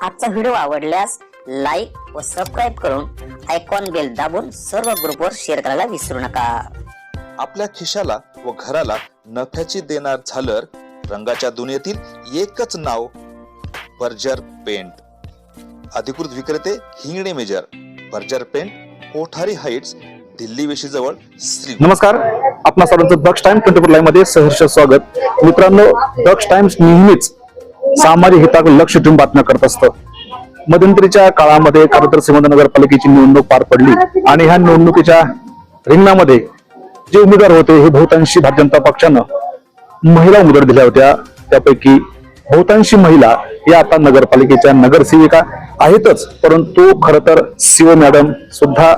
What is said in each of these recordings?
आजचा व्हिडिओ आवडल्यास लाईक व सबस्क्राईब करून आयकॉन बेल दाबून सर्व ग्रुपवर शेअर करायला विसरू नका। आपल्या खिशाला व घराला नफ्याची देणार झालर रंगाच्या दुनियेतील एकच नाव बर्जर पेंट। अधिकृत विक्रेते हिंगणे मेजर, Berger paint, Kothari heights, Delhi वेशीजवळ श्री। नमस्कार, आपणा सर्वांचं दक्ष टाइम 24 लाईव्ह मध्ये सहर्ष स्वागत। मित्रांनो, दक्ष टाइम्स नेहमीच सामाजिक हिताकडे लक्ष ठेवून बातम्या करत असतं। मध्यंतरीच्या काळामध्ये खरं तर श्रीमंत नगरपालिकेची निवडणूक पार पडली आणि ह्या निवडणुकीच्या रिंगणामध्ये जे उमेदवार होते हे बहुतांशी भारतीय जनता पक्षानं महिला उमेदवार दिल्या होत्या। त्यापैकी बहुतांशी महिला या आता नगरपालिकेच्या नगरसेविका आहेतच, परंतु खरं तर सीओ मॅडम सुद्धा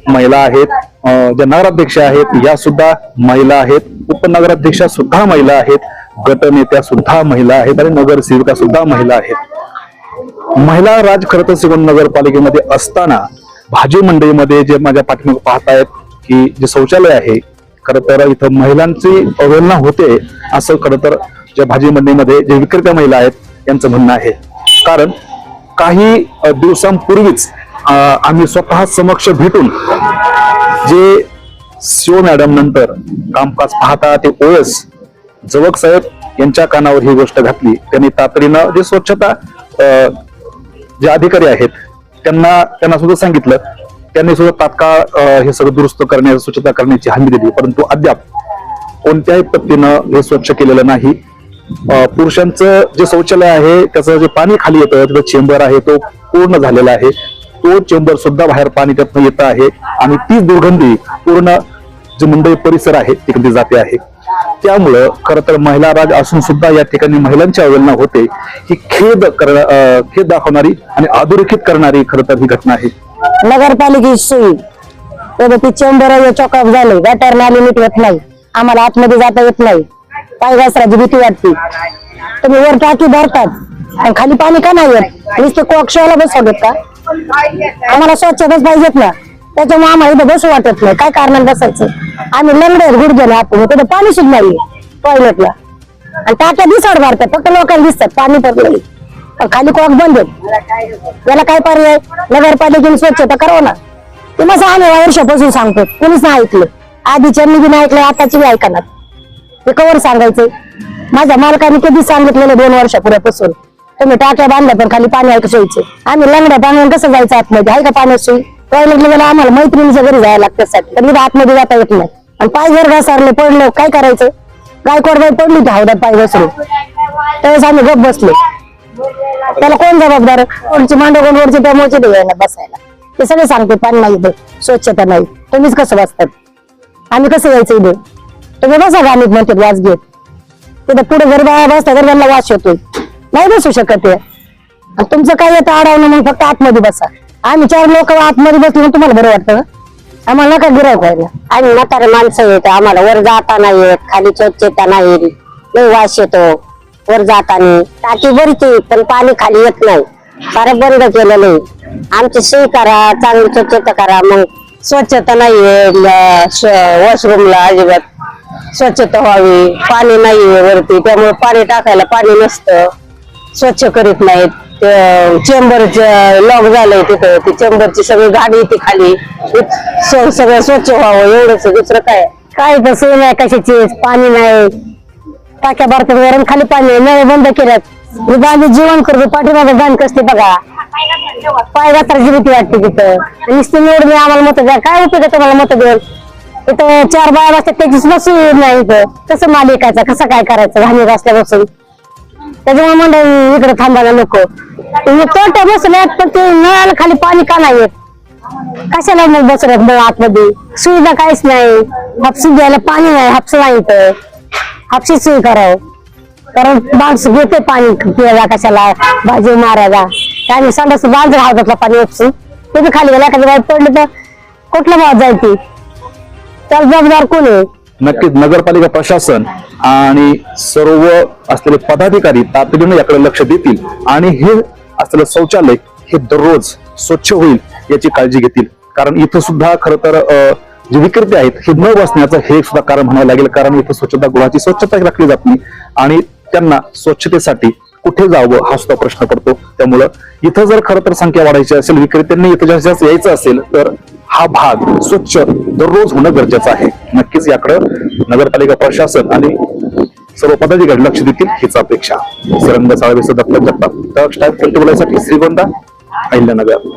महिला आहेत, ज्या नगराध्यक्ष आहेत या सुद्धा महिला आहेत, उपनगराध्यक्षा सुद्धा महिला आहेत, गटनेत्या सुद्धा महिला आहेत आणि नगरसेविका सुद्धा महिला आहेत। महिला राज खरं तर श्रीगोंदा नगरपालिकेमध्ये असताना भाजी मंडईमध्ये जे माझ्या पाठीमागे पाहतायत की जे शौचालय आहे, खरं तर इथं महिलांची अवहेलना होते असं खरं तर ज्या भाजी मंडईमध्ये जे विक्रेत्या महिला आहेत यांचं म्हणणं आहे। कारण काही दिवसांपूर्वीच आम्ही स्वतः समक्ष भेटून जे सीओ मॅडम नंतर कामकाज पाहता ते ओएस जवक साहेब यांच्या कानावर ही गोष्ट घातली। त्यांनी तातडीनं जे स्वच्छता जे अधिकारी आहेत त्यांना सुद्धा सांगितलं, त्यांनी सुद्धा तात्काळ हे सगळं दुरुस्त करण्याची स्वच्छता करण्याची हमी दिली, परंतु अद्याप कोणत्याही पद्धतीनं हे स्वच्छ केलेलं नाही। पुरुषांचं जे शौचालय आहे त्याचं जे पाणी खाली येतं तिथं चेंबर आहे तो पूर्ण झालेला आहे, तो चेंबर सुद्धा बाहेर पाणी त्यातनं येत आहे आणि ती दुर्गंधी पूर्ण जे मंडई परिसर आहे तिकडे जाते आहे। त्यामुळं खरं तर महिला राज असून सुद्धा या ठिकाणी महिलांची अवहेलना होते ही खेद दाखवणारी आणि अधोरेखित करणारी खरं तर ही घटना आहे। नगरपालिकेची सोयी ती चेंबर चॉकअप झाले, गटर नाली नीट होत नाही, आम्हाला आतमध्ये जाता येत नाही, पाय घसराची भीती वाटते। तुम्ही वर टाकी भरतात आणि खाली पाणी का नाही येत? नुसते कोक्षाला बसवतात का? आम्हाला स्वच्छताच पाहिजेत ना, त्याच्यामुळे आम्हाला इथं बसू वाटत नाही। काय कारणाने बसायचं? आम्ही लंगडे गुडघे आपण तिथं पाणी सुद्धा नाही टॉयलेटला आणि टाक्या दिसाड मारतात, फक्त लोकांना दिसतात पाणी पडलं पण खाली कॉक बंद आहेत। याला काय पर्याय? नगरपालिकेने स्वच्छता करावं ना। ते मग आम्ही वर्षापासून सांगतो, कोणीच नाही ऐकलं, आधीच्यांनी बी नाही ऐकलं, आताची बी ऐकणार। ते कवर सांगायचं? माझ्या मालकाने कधी सांगितलेलं 2 वर्षापूर्वीपासून तुम्ही टाक्या बांधल्या पण खाली पाणी आहे सोयीचे। आम्ही लंगड्या पाण्यावर कसं जायचं आतमध्ये? आहे का पाण्यात सोयी? टॉयलेटला गेला आम्हाला मैत्रिणीच्या घरी जायला लागतं साठी, तर आतमध्ये जाता येत नाही आणि पाय जर घसरले पडलं काय करायचं? गायकवाड बाई पडली होती हौदात पाय घसरून, त्यावेळेस आम्ही गप बसलो। त्याला कोण जबाबदार? कोणची मांडव कोणची त्यामुळे द्यायला बसायला ते सगळे सांगते पाणी नाही इथं, स्वच्छता नाही, तुम्हीच कसं बसतात? आम्ही कसं यायचं इथे? तुम्ही बसा का? आम्ही म्हणते वाज घेत तिथं पुढे घरी बाया बसता तर त्यांना वास येतोय, नाही बसू शकत ते। तुमचं काय येतं अडवणं, मग फक्त आतमध्ये बसा। आम्ही 4 लोक आतमध्ये बसलो तुम्हाला बरं वाटतं? आम्हाला नका गिरायक व्हायला। आणि म्हातारे माणसं येत, आम्हाला वर जाता नाही येत, खाली स्वच्छता नाही, लय वास येतो वर जाताना। टाकी भरती पण पाणी खाली येत नाही, फार बंद केलेलं आहे। आमची सोय करा, चांगली स्वच्छता करा। मग स्वच्छता नाहीये वॉशरूमला, अजिबात स्वच्छता व्हावी, पाणी नाहीये वरती, त्यामुळे पाणी टाकायला पाणी नसतं, स्वच्छ करीत नाहीत। चेंबरचं लॉक झालंय तिथं, ती चेंबरची सगळी गाडी येते खाली, सगळं स्वच्छ व्हावं एवढंच, दुसरं काय तर सोय नाही कशाची, पाणी नाही, टाक्या भरतात खाली पाणी नळ बंद केल्यात। आम्ही जेवण करतो पाठीमागे गाण कसते बघा, पाय घसराची भीती वाटते तिथं। नुसती निवडून आम्हाला मत द्या, काय उपयोग आहे तुम्हाला मत देऊन? इथं 4 बाया बसतात त्याचीच बसू नाही इथं, कसं मालिकाचा कसं काय करायचं घाणी बसल्या बसून? त्याच्यामुळे म्हणलं इकडे थांबायला लोक तोट्या बसल्यात, पण ते नळाला खाली पाणी का नाही येत? कशाला मग बसल्यात नळ आतमध्ये? सुविधा काहीच नाही, हापसी द्यायला पाणी नाही, हापस नाही इथं, हापशी सोय करावं, कारण माणसं घेते पाणी पियाला, कशाला भाजी मारायला। आम्ही संडास बांध राहतात पाणी उपसून, ते बी खाली गेला एखादी बाई पडलं तर कुठला भाव जायची? त्याला जबाबदार कोण आहे? नक्कीच नगरपालिका प्रशासन आणि सर्व असलेले पदाधिकारी तातडीने याकडे लक्ष देतील आणि हे असलेलं शौचालय हे दररोज स्वच्छ होईल याची काळजी घेतील। कारण इथं सुद्धा खरं तर जे विक्रेते आहेत हे न बसण्याचं हे सुद्धा कारण म्हणावं लागेल, कारण इथं स्वच्छता गृहाची स्वच्छता राखली जात नाही आणि त्यांना स्वच्छतेसाठी कुठे जावं हा सुद्धा प्रश्न पडतो. त्यामुळं इथं जर खरं तर संख्या वाढायची असेल, विक्रेत्यांनी इथं जास्तीत जास्त यायचं असेल तर हा भाग स्वच्छ दररोज होणं गरजेचं आहे. नक्कीच याकडं नगरपालिका प्रशासन आणि सर्व पदाधिकारी लक्ष देतील हीच अपेक्षा. सरंग साळवेसह दत्त जगताप, दक्ष टाइम्स 24 साठी श्रीगोंदा, अहिल्यानगर.